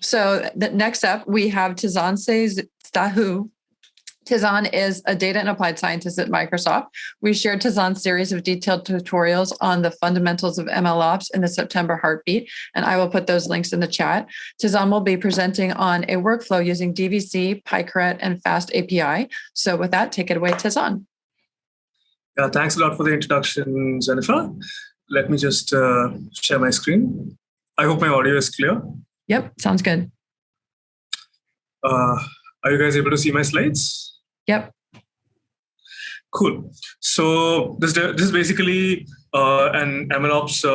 So next up, we have Tezan Sahu. Tezan is a data and applied scientist at Microsoft. We shared Tezan's series of detailed tutorials on the fundamentals of MLOps in the September Heartbeat, and I will put those links in the chat. Tezan will be presenting on a workflow using DVC, PyCaret, and FastAPI. So with that, take it away, Tezan. Yeah, thanks a lot for the introduction, Jennifer. Let me just share my screen. I hope my audio is clear. Yep, sounds good. Are you guys able to see my slides? Yep. Cool. So this is basically an MLOps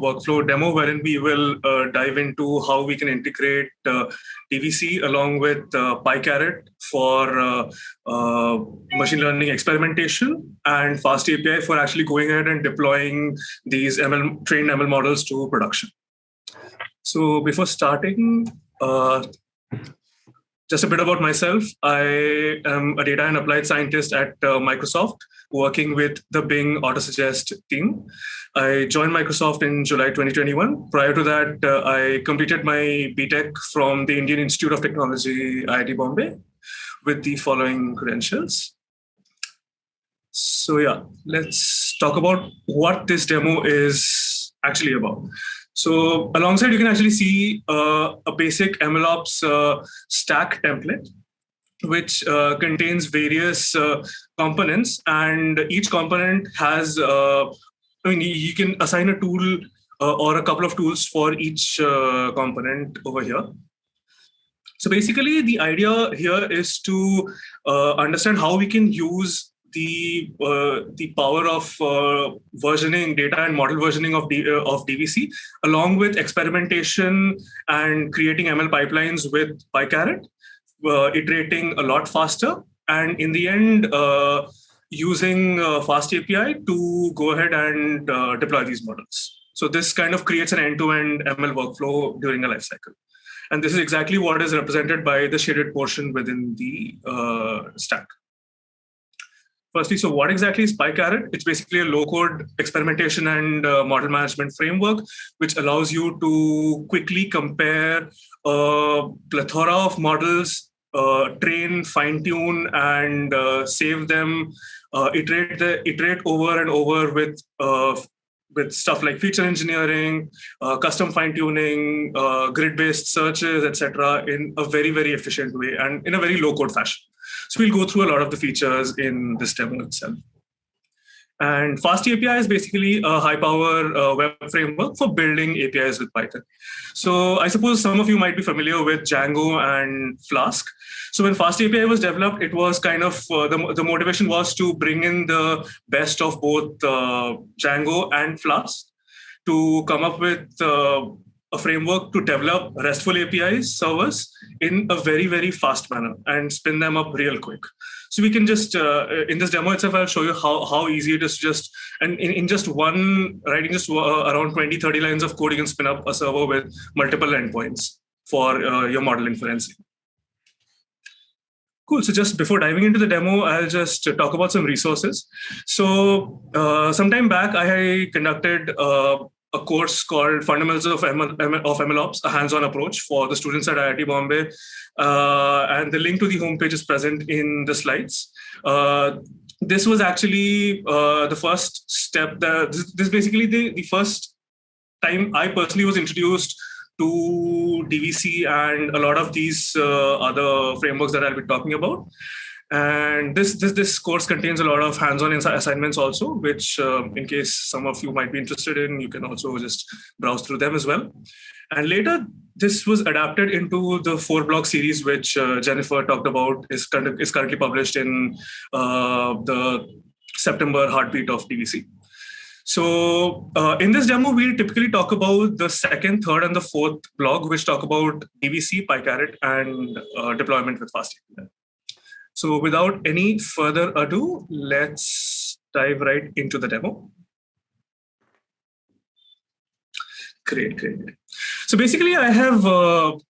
workflow demo wherein we will dive into how we can integrate DVC along with PyCaret for machine learning experimentation and FastAPI for actually going ahead and deploying these trained ML models to production. So before starting, just a bit about myself. I am a data and applied scientist at Microsoft, working with the Bing Autosuggest team. I joined Microsoft in July 2021. Prior to that, I completed my BTech from the Indian Institute of Technology, IIT Bombay, with the following credentials. So yeah, let's talk about what this demo is actually about. So alongside, you can actually see a basic MLOps stack template, which contains various components, and each component has, you can assign a tool or a couple of tools for each component over here. So basically, the idea here is to understand how we can use the power of versioning data and model versioning of DVC, along with experimentation and creating ML pipelines with PyCaret, iterating a lot faster, and in the end, using FastAPI to go ahead and deploy these models. So this kind of creates an end-to-end ML workflow during a lifecycle. And this is exactly what is represented by the shaded portion within the stack. Firstly, so what exactly is PyCaret? It's basically a low-code experimentation and model management framework, which allows you to quickly compare a plethora of models, train, fine-tune, and save them, iterate over and over with stuff like feature engineering, custom fine-tuning, grid-based searches, etc., in a very, very efficient way and in a very low-code fashion. So we'll go through a lot of the features in this demo itself. And FastAPI is basically a high-power web framework for building APIs with Python. So I suppose some of you might be familiar with Django and Flask. So when FastAPI was developed, it was kind of, the motivation was to bring in the best of both Django and Flask to come up with a framework to develop RESTful APIs servers in a very, very fast manner and spin them up real quick. So we can just, in this demo itself, I'll show you how easy it is to just, and in just writing just around 20, 30 lines of code, you can spin up a server with multiple endpoints for your model inferencing. Cool. So just before diving into the demo, I'll just talk about some resources. So sometime back, I conducted a course called Fundamentals of MLOps, a hands-on approach for the students at IIT Bombay. And the link to the homepage is present in the slides. This was actually the first step. This is basically the first time I personally was introduced to DVC and a lot of these other frameworks that I'll be talking about. And this course contains a lot of hands-on assignments also, which in case some of you might be interested in, you can also just browse through them as well. And later, this was adapted into the 4-block series, which Jennifer talked about, is currently published in the September Heartbeat of DVC. So in this demo, we'll typically talk about the second, third, and the fourth block, which talk about DVC, PyCaret, and deployment with FastAPI. So without any further ado, let's dive right into the demo. Great. So basically, I have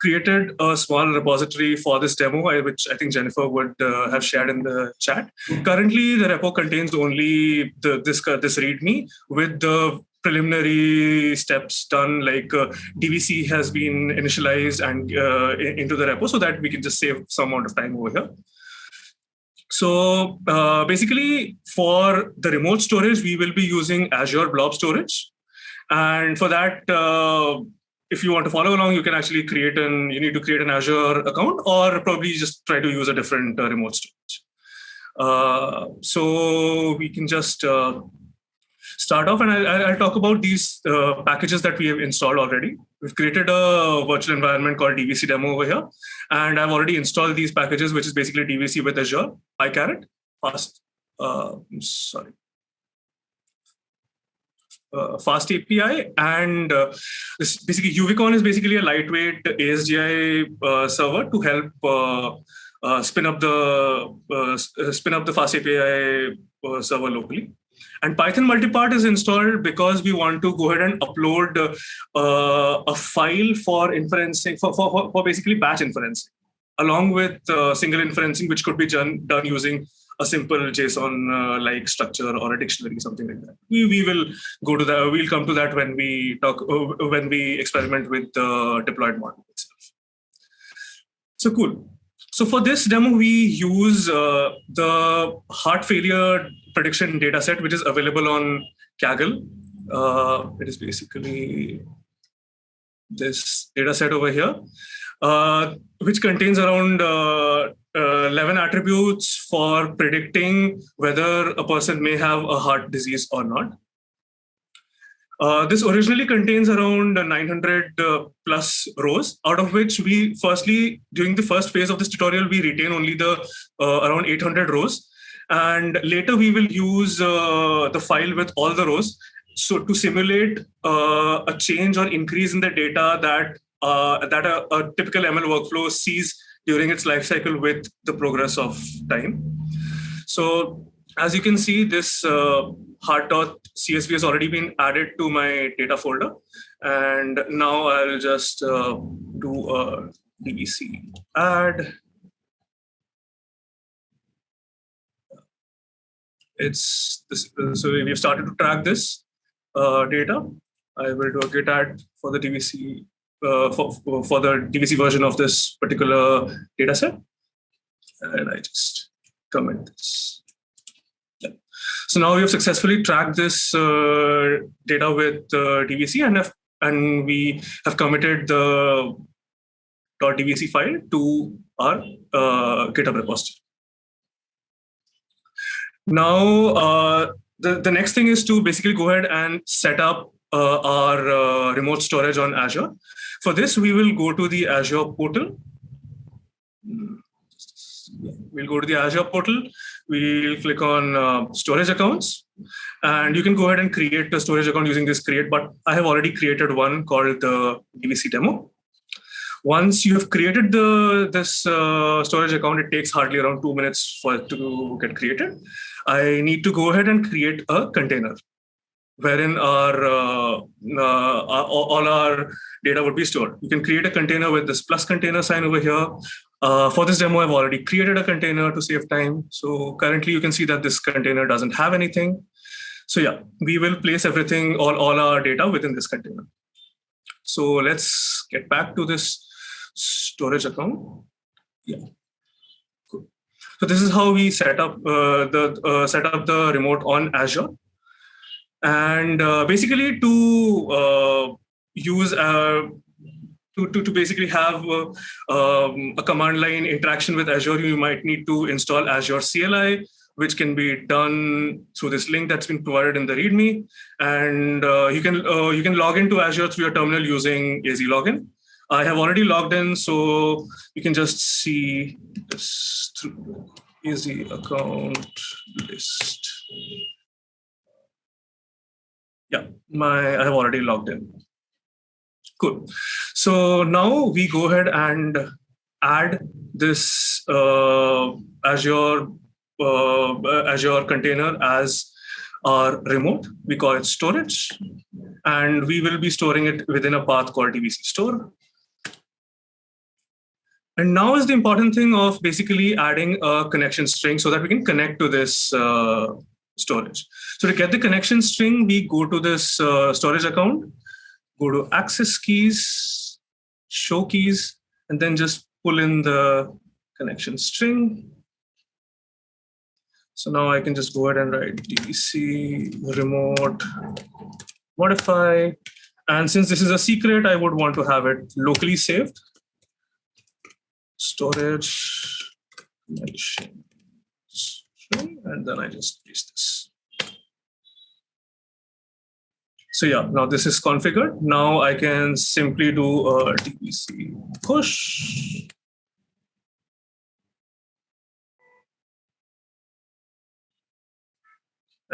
created a small repository for this demo, which I think Jennifer would have shared in the chat. Currently, the repo contains only this README with the preliminary steps done, like DVC has been initialized and into the repo so that we can just save some amount of time over here. So basically, for the remote storage, we will be using Azure Blob Storage. And for that, if you want to follow along, you can actually you need to create an Azure account, or probably just try to use a different remote storage. So we can just start off, and I'll talk about these packages that we have installed already. We've created a virtual environment called DVC demo over here, and I've already installed these packages, which is basically DVC with Azure, PyCaret, FastAPI, and this basically Uvicon is basically a lightweight ASGI server to help spin up the FastAPI server locally. And Python multipart is installed because we want to go ahead and upload a file for inferencing, for basically batch inferencing, along with single inferencing, which could be done using a simple JSON like structure or a dictionary, something like that. We will go to that. We'll come to that when we experiment with the deployed model itself. So cool. So for this demo, we use the heart failure prediction dataset, which is available on Kaggle. It is basically this dataset over here, which contains around 11 attributes for predicting whether a person may have a heart disease or not. This originally contains around 900 plus rows, out of which we during the first phase of this tutorial, we retain only the around 800 rows. And later we will use the file with all the rows, so to simulate a change or increase in the data that a typical ML workflow sees during its life cycle with the progress of time. So as you can see, this heart.csv has already been added to my data folder. And now I'll just do a DVC add. It's this, so we've started to track this data. I will do a git add for the DVC for the DVC version of this particular data set. And I just comment this. Yeah. So now we have successfully tracked this data with DVC, and we have committed the .dvc file to our GitHub repository. Now, the next thing is to basically go ahead and set up our remote storage on Azure. For this, we will go to the Azure portal. We'll go to the Azure portal. We'll click on storage accounts. And you can go ahead and create a storage account using this create, but I have already created one called the DVC demo. Once you have created this storage account, it takes hardly around 2 minutes for it to get created. I need to go ahead and create a container wherein all our data would be stored. You can create a container with this plus container sign over here. For this demo, I've already created a container to save time. So currently you can see that this container doesn't have anything. So yeah, we will place everything, all our data within this container. So let's get back to this storage account. Yeah. Cool. So this is how we set up the remote on Azure. And basically to use to basically have a command line interaction with Azure, you might need to install Azure CLI, which can be done through this link that's been provided in the README. And you can log into Azure through your terminal using AZ login. I have already logged in, so you can just see this through AZ account list. Yeah, I have already logged in. Cool. So now we go ahead and add this Azure container as our remote. We call it storage, and we will be storing it within a path called DVC store. And now is the important thing of basically adding a connection string so that we can connect to this storage. So to get the connection string, we go to this storage account, go to access keys, show keys, and then just pull in the connection string. So now I can just go ahead and write DVC remote modify. And since this is a secret, I would want to have it locally saved. Storage connection string, and then I just paste this. So yeah, now this is configured. Now I can simply do a DVC push.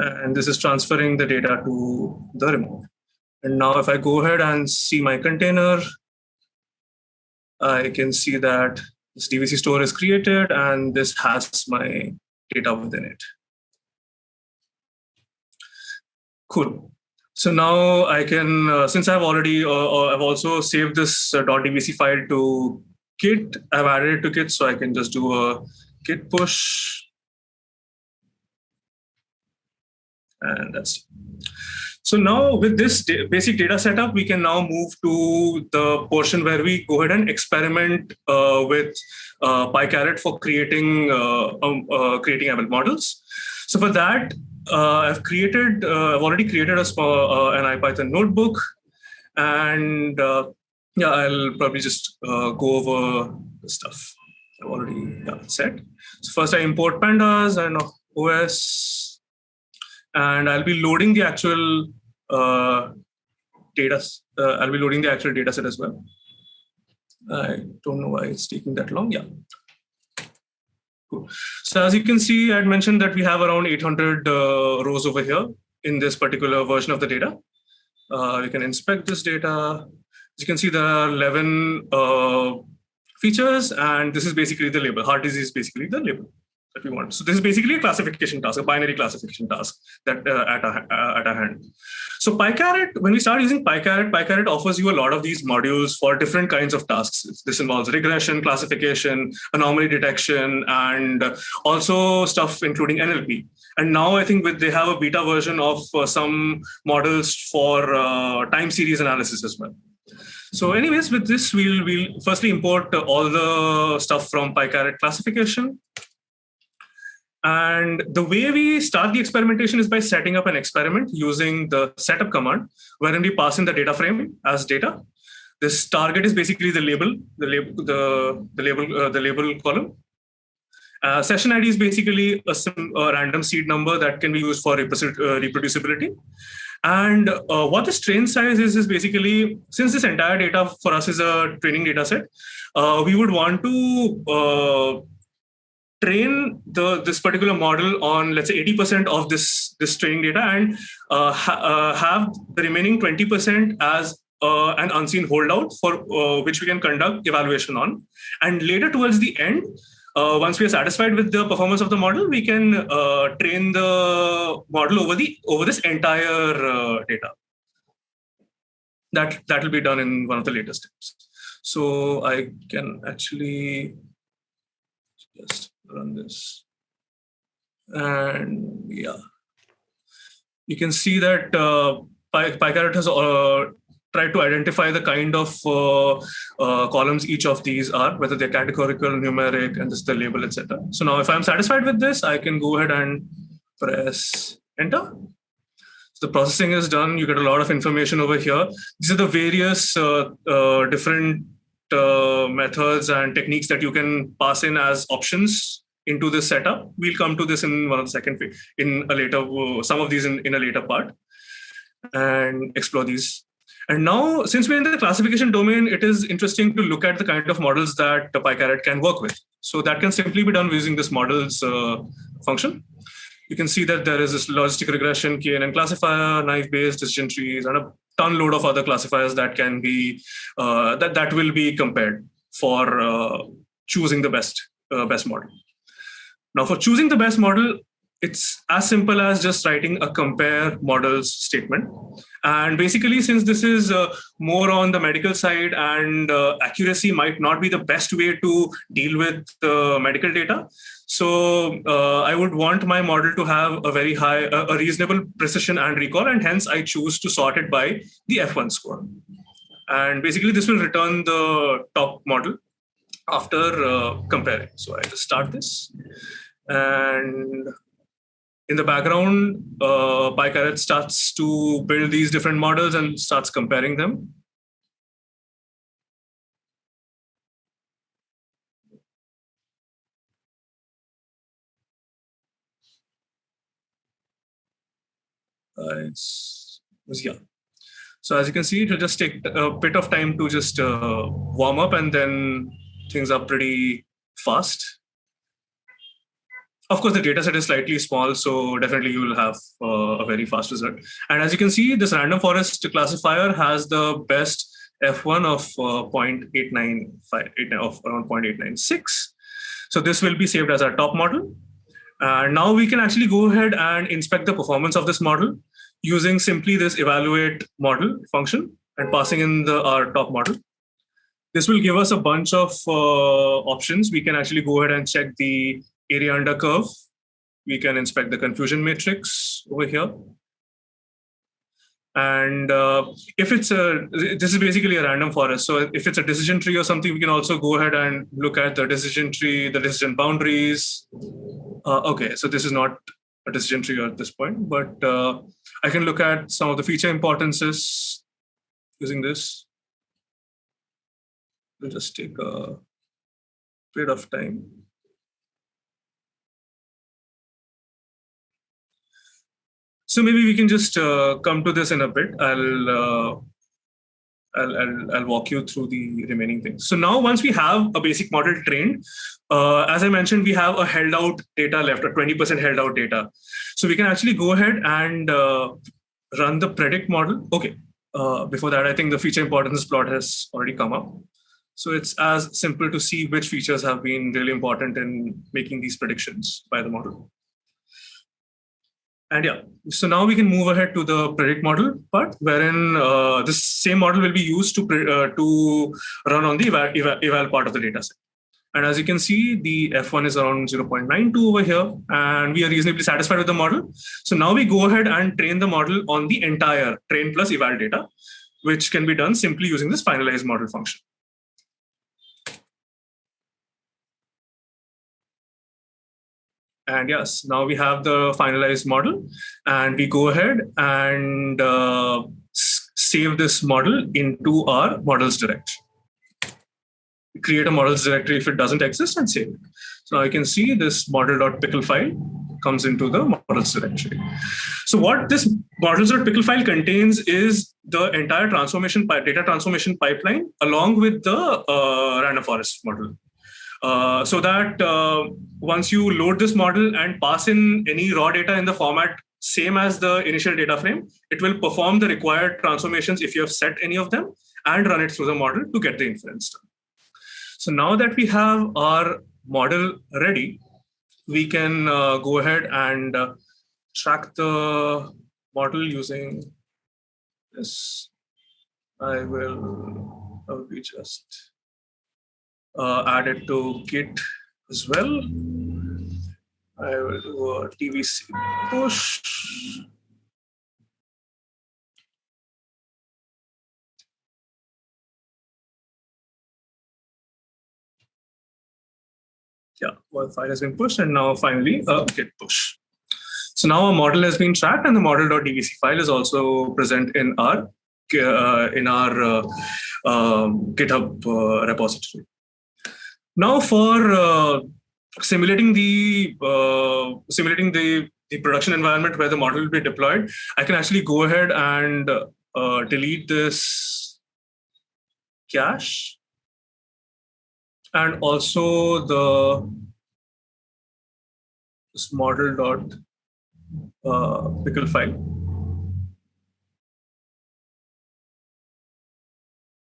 And this is transferring the data to the remote. And now if I go ahead and see my container, I can see that this DVC store is created and this has my data within it. Cool. So now I can, since I've already, I've also saved this .dvc file to Git, I've added it to Git, so I can just do a Git push. And that's so now with this basic data setup, we can now move to the portion where we go ahead and experiment with PyCaret for creating ML models. So for that, I've already created a small an IPython notebook, and yeah, I'll probably just go over the stuff I've already set. So first, I import pandas and OS. And I'll be loading the actual data. I'll be loading the actual data set as well. I don't know why it's taking that long. Yeah. Cool. So as you can see, I had mentioned that we have around 800 rows over here in this particular version of the data. We can inspect this data. As you can see, there are 11 features, and this is basically the label. Heart disease is basically the label that we want. So this is basically a classification task, a binary classification task that at our hand. So PyCaret, when we start using PyCaret, PyCaret offers you a lot of these modules for different kinds of tasks. This involves regression, classification, anomaly detection, and also stuff including NLP. And now I think they have a beta version of some models for time series analysis as well. So anyways, with this, we'll firstly import all the stuff from PyCaret classification. And the way we start the experimentation is by setting up an experiment using the setup command, wherein we pass in the data frame as data. This target is basically the label, the label column. Session ID is basically a random seed number that can be used for reproducibility. And what this train size is basically, since this entire data for us is a training data set, we would want to train this particular model on, let's say, 80% of this training data, and have the remaining 20% as an unseen holdout for which we can conduct evaluation on. And later towards the end, once we are satisfied with the performance of the model, we can train the model over this entire data. That will be done in one of the later steps. So I can actually just run this, and yeah, you can see that PyCaret has tried to identify the kind of columns each of these are, whether they're categorical, numeric, and this is the label, etc. So now if I'm satisfied with this, I can go ahead and press enter. So the processing is done. You get a lot of information over here. These are the various different methods and techniques that you can pass in as options into this setup. We'll come to this in one of the second in a later, some of these in a later part, and explore these. And now, since we're in the classification domain, it is interesting to look at the kind of models that PyCaret can work with. So that can simply be done using this models function. You can see that there is this logistic regression, KNN classifier, knife-based decision trees, and a ton load of other classifiers that can be that will be compared for choosing the best model. Now, for choosing the best model, it's as simple as just writing a compare models statement. And basically, since this is more on the medical side and accuracy might not be the best way to deal with medical data, so I would want my model to have a very high, a reasonable precision and recall, and hence I choose to sort it by the F1 score. And basically, this will return the top model after comparing. So I just start this, and in the background, PyCaret starts to build these different models and starts comparing them. Yeah. So as you can see, it will just take a bit of time to just warm up, and then things are pretty fast. Of course, the data set is slightly small, so definitely you will have a very fast result. And as you can see, this random forest classifier has the best F1 of 0.895, of around 0.896. So this will be saved as our top model. And now we can actually go ahead and inspect the performance of this model using simply this evaluate model function and passing in our top model. This will give us a bunch of options. We can actually go ahead and check the area under curve. We can inspect the confusion matrix over here. And if it's this is basically a random forest. So if it's a decision tree or something, we can also go ahead and look at the decision tree, the decision boundaries. Okay, so this is not a decision tree at this point, but I can look at some of the feature importances using this. We'll just take a bit of time. So maybe we can just come to this in a bit. I'll walk you through the remaining things. So now once we have a basic model trained, as I mentioned, we have a held out data left, or 20% held out data. So we can actually go ahead and run the predict model. Okay, before that, I think the feature importance plot has already come up. So it's as simple to see which features have been really important in making these predictions by the model. And yeah, so now we can move ahead to the predict model part, wherein this same model will be used to run on the eval part of the dataset. And as you can see, the F1 is around 0.92 over here, and we are reasonably satisfied with the model. So now we go ahead and train the model on the entire train plus eval data, which can be done simply using this finalize model function. And yes, now we have the finalized model, and we go ahead and save this model into our models directory. Create a models directory if it doesn't exist and save it. So now you can see this model.pickle file comes into the models directory. So what this models.pickle file contains is the entire data transformation pipeline along with the random forest model. So that once you load this model and pass in any raw data in the format same as the initial data frame, it will perform the required transformations if you have set any of them and run it through the model to get the inference done. So now that we have our model ready, we can go ahead and track the model using this. I will be just add it to Git as well. I will do a DVC push. Yeah, one file has been pushed, and now finally a Git push. So now a model has been tracked, and the model.dvc file is also present in our GitHub repository. Now for simulating the production environment where the model will be deployed, I can actually go ahead and delete this cache and also this model.pickle file.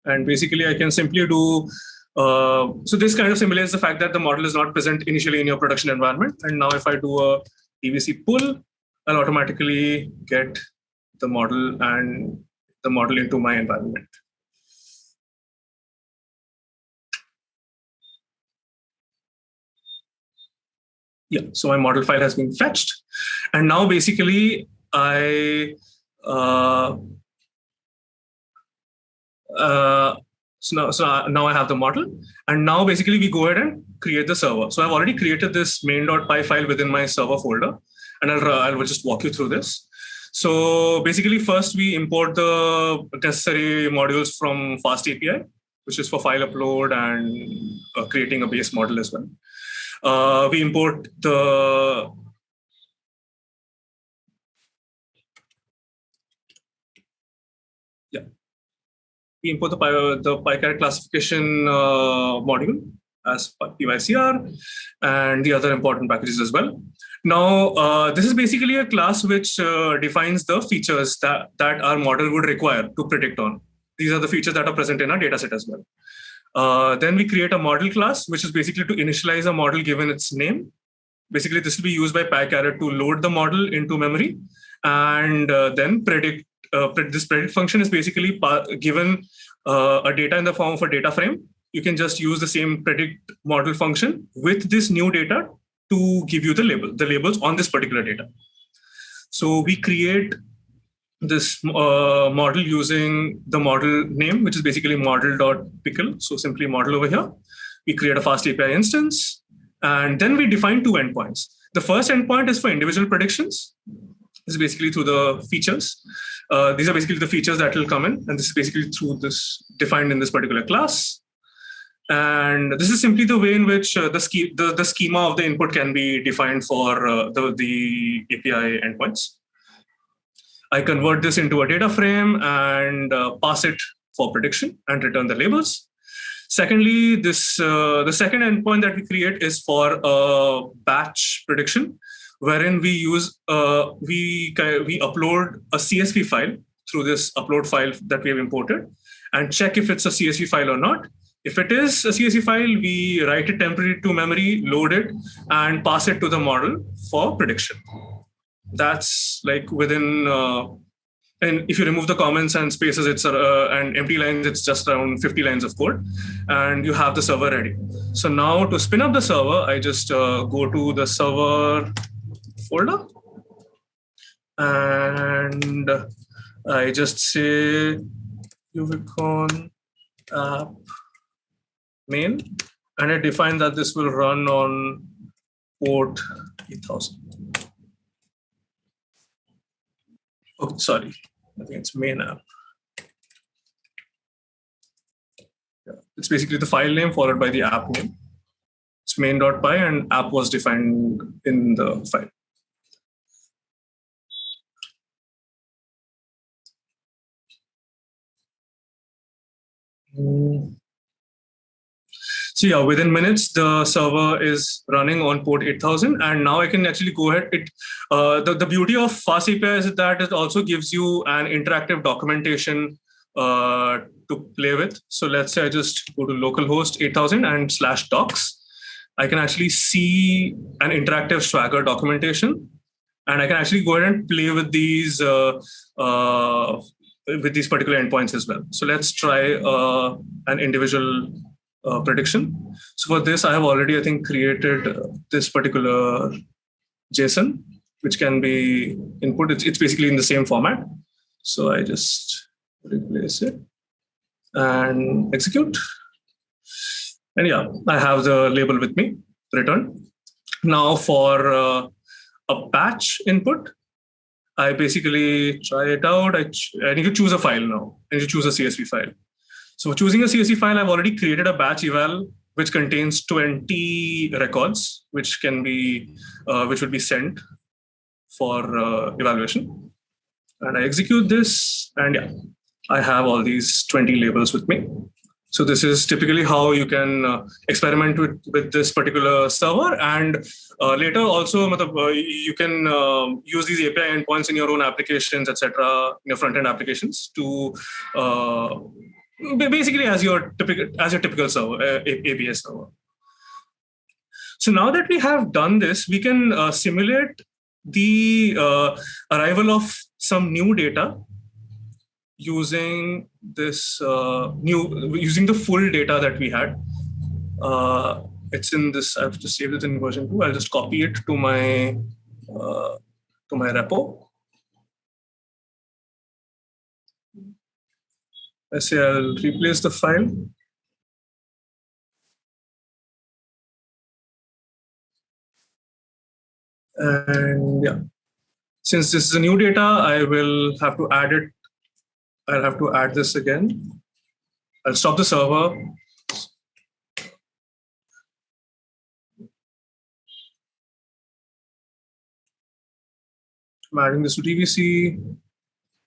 And basically I can simply do so this kind of simulates the fact that the model is not present initially in your production environment. And now if I do a DVC pull, I'll automatically get the model and the model into my environment. Yeah, so my model file has been fetched. And now basically I so now I have the model, and now basically we go ahead and create the server. So I've already created this main.py file within my server folder, and I'll just walk you through this. So basically, first we import the necessary modules from FastAPI, which is for file upload and creating a base model as well. We import the we import the PyCaret classification module as PyCR and the other important packages as well. Now, this is basically a class which defines the features that our model would require to predict on. These are the features that are present in our dataset as well. Then we create a model class, which is basically to initialize a model given its name. Basically, this will be used by PyCaret to load the model into memory and then predict. This predict function is basically given a data in the form of a data frame. You can just use the same predict model function with this new data to give you the labels on this particular data. So we create this model using the model name, which is basically model.pickle. So simply model over here. We create a FastAPI instance, and then we define two endpoints. The first endpoint is for individual predictions. This is basically through the features. These are basically the features that will come in, and this is basically through this defined in this particular class. And this is simply the way in which the schema of the input can be defined for the API endpoints. I convert this into a data frame and pass it for prediction and return the labels. Secondly, the second endpoint that we create is for a batch prediction, wherein we use we upload a CSV file through this upload file that we have imported and check if it's a CSV file or not. If it is a CSV file, we write it temporarily to memory, load it, and pass it to the model for prediction. That's like within, and if you remove the comments and spaces, it's and empty lines, it's just around 50 lines of code, and you have the server ready. So now to spin up the server, I just go to the server folder, and I just say Uvicon app main, and I define that this will run on port 8000. Okay, sorry, I think it's main app. Yeah, it's basically the file name followed by the app name. It's main.py, and app was defined in the file. So yeah, within minutes, the server is running on port 8000, and now I can actually go ahead. The beauty of FastAPI is that it also gives you an interactive documentation to play with. So let's say I just go to localhost 8000 and /docs. I can actually see an interactive Swagger documentation, and I can actually go ahead and play with these particular endpoints as well. So let's try an individual prediction. So for this, I have already, I think, created this particular JSON, which can be input. It's basically in the same format. So I just replace it and execute. And yeah, I have the label with me, return. Now for a batch input, I basically try it out. I need to choose a file now. I need to choose a CSV file. So for choosing a CSV file, I've already created a batch eval which contains 20 records, which can be which will be sent for evaluation. And I execute this, and yeah, I have all these 20 labels with me. So this is typically how you can experiment with this particular server, and later also you can use these API endpoints in your own applications, etc., in your front-end applications to basically as your typical server, API server. So now that we have done this, we can simulate the arrival of some new data using this using the full data that we had. It's in this. I've just saved it in version 2. I'll just copy it to my repo. I say I'll replace the file. And yeah, since this is a new data, I will have to add it. I'll have to add this again. I'll stop the server. I'm adding this to DVC,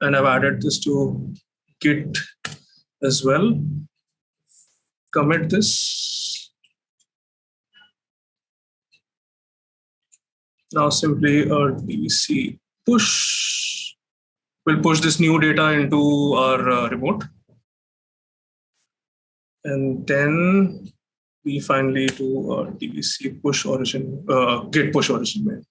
and I've added this to Git as well. Commit this. Now simply a DVC push. We'll push this new data into our remote. And then we finally do a DVC push origin, Git push origin.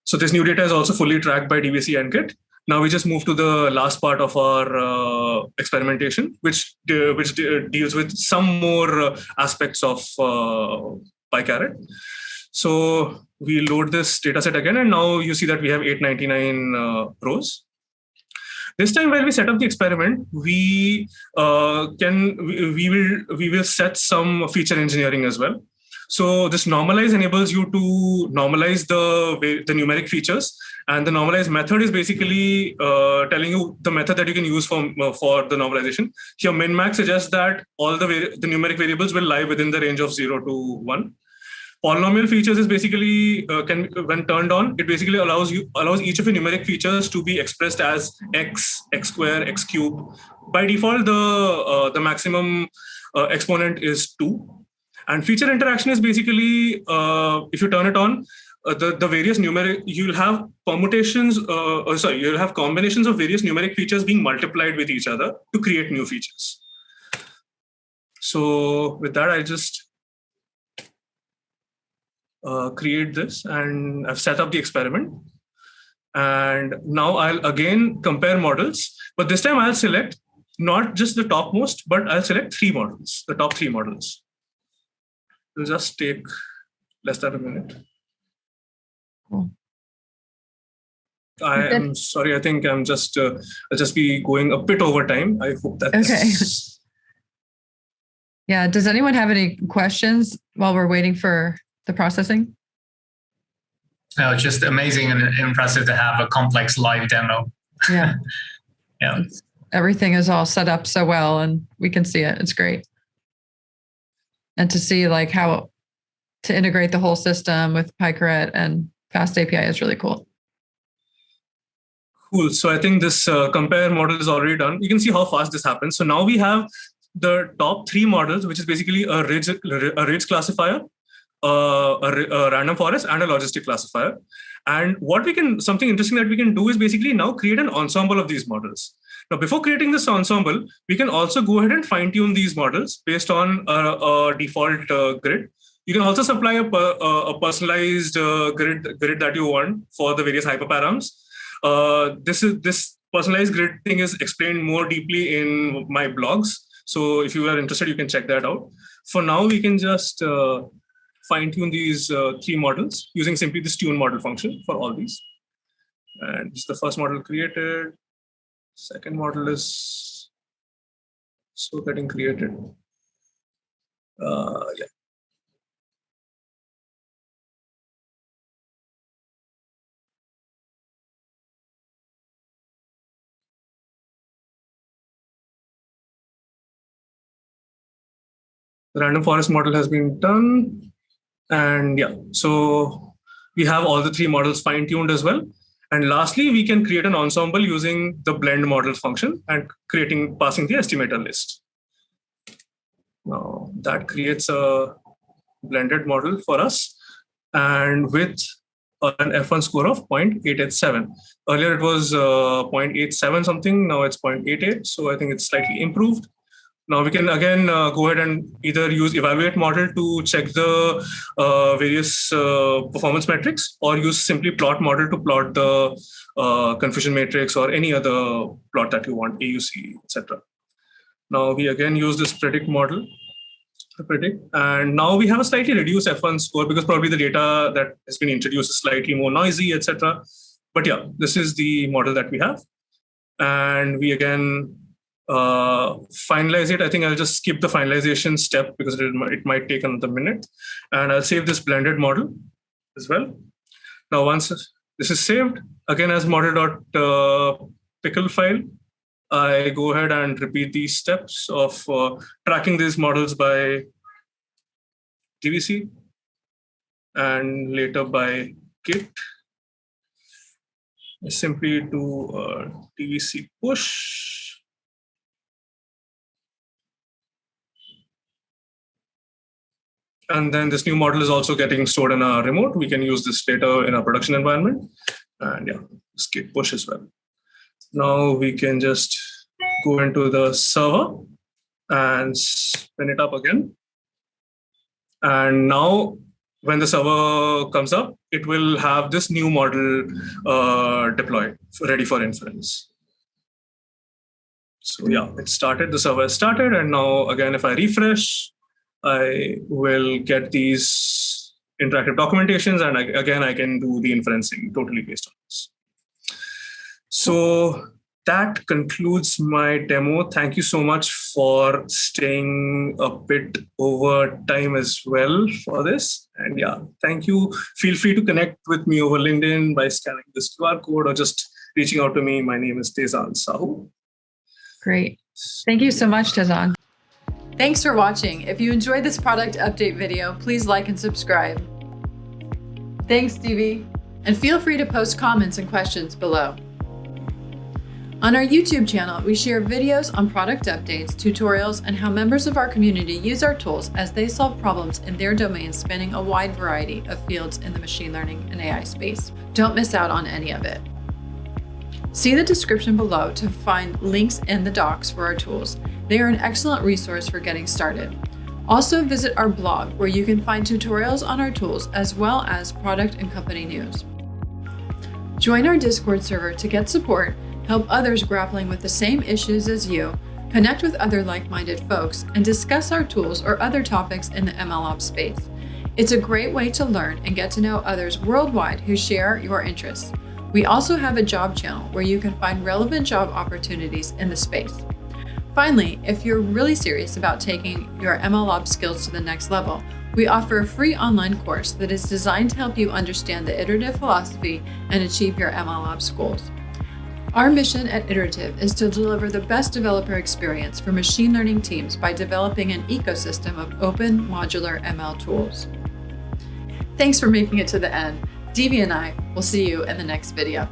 So this new data is also fully tracked by DVC and Git. Now we just move to the last part of our experimentation, which deals with some more aspects of PyCaret. So we load this data set again, and now you see that we have 899 rows. This time, while we set up the experiment, we will set some feature engineering as well. So this normalize enables you to normalize the numeric features, and the normalize method is basically telling you the method that you can use for the normalization. Here, min-max suggests that all the numeric variables will lie within the range of 0 to 1. Polynomial features is basically when turned on, it basically allows each of the numeric features to be expressed as x, x square, x cube. By default, the maximum exponent is 2. And feature interaction is basically, if you turn it on, the various numeric, you'll have permutations, you'll have combinations of various numeric features being multiplied with each other to create new features. So with that, I just create this, and I've set up the experiment. And now I'll again compare models, but this time I'll select not just the topmost, but I'll select 3 models, the top 3 models. It'll just take less than a minute. Cool. I am sorry, I think I'll just be going a bit over time. I hope that's okay. Yeah, does anyone have any questions while we're waiting for the processing? No, it's just amazing and impressive to have a complex live demo. Yeah. Yeah. Everything is all set up so well, and we can see it. It's great. And to see like how to integrate the whole system with PyCaret and FastAPI is really cool. Cool. So I think this compare model is already done. You can see how fast this happens. So now we have the top 3 models, which is basically a ridge classifier, a random forest, and a logistic classifier. And something interesting that we can do is basically now create an ensemble of these models. Now, before creating this ensemble, we can also go ahead and fine-tune these models based on a default grid. You can also supply a personalized grid that you want for the various hyperparams. This personalized grid thing is explained more deeply in my blogs. So if you are interested, you can check that out. For now, we can just fine-tune these 3 models using simply this tune model function for all these. And this is the first model created. Second model is so getting created. Yeah. The random forest model has been done. And yeah, so we have all the 3 models fine-tuned as well. And lastly, we can create an ensemble using the blend model function and passing the estimator list. Now that creates a blended model for us, and with an F1 score of 0.887. Earlier it was 0.87 something, now it's 0.88. So I think it's slightly improved. Now we can again go ahead and either use evaluate model to check the various performance metrics, or use simply plot model to plot the confusion matrix or any other plot that you want, AUC, etc. Now we again use this predict model to predict, and now we have a slightly reduced F1 score because probably the data that has been introduced is slightly more noisy, etc. But yeah, this is the model that we have, and we again finalize it. I think I'll just skip the finalization step because it might take another minute, and I'll save this blended model as well. Now, once this is saved, again as model.pickle file, I go ahead and repeat these steps of tracking these models by DVC and later by Git. I simply do DVC push. And then this new model is also getting stored in a remote. We can use this later in our production environment. And yeah, this git push as well. Now we can just go into the server and spin it up again. And now when the server comes up, it will have this new model deployed, ready for inference. So yeah, it started, the server has started. And now again, if I refresh, I will get these interactive documentations, and again, I can do the inferencing totally based on this. So that concludes my demo. Thank you so much for staying a bit over time as well for this. And yeah, thank you. Feel free to connect with me over LinkedIn by scanning this QR code or just reaching out to me. My name is Tezan Sahu. Great. Thank you so much, Tezan. Thanks for watching. If you enjoyed this product update video, please like and subscribe. Thanks, Stevie. And feel free to post comments and questions below. On our YouTube channel, we share videos on product updates, tutorials, and how members of our community use our tools as they solve problems in their domains spanning a wide variety of fields in the machine learning and AI space. Don't miss out on any of it. See the description below to find links in the docs for our tools. They are an excellent resource for getting started. Also visit our blog where you can find tutorials on our tools as well as product and company news. Join our Discord server to get support, help others grappling with the same issues as you, connect with other like-minded folks, and discuss our tools or other topics in the MLOps space. It's a great way to learn and get to know others worldwide who share your interests. We also have a job channel where you can find relevant job opportunities in the space. Finally, if you're really serious about taking your MLOps skills to the next level, we offer a free online course that is designed to help you understand the iterative philosophy and achieve your MLOps goals. Our mission at Iterative is to deliver the best developer experience for machine learning teams by developing an ecosystem of open, modular ML tools. Thanks for making it to the end. Devi and I will see you in the next video.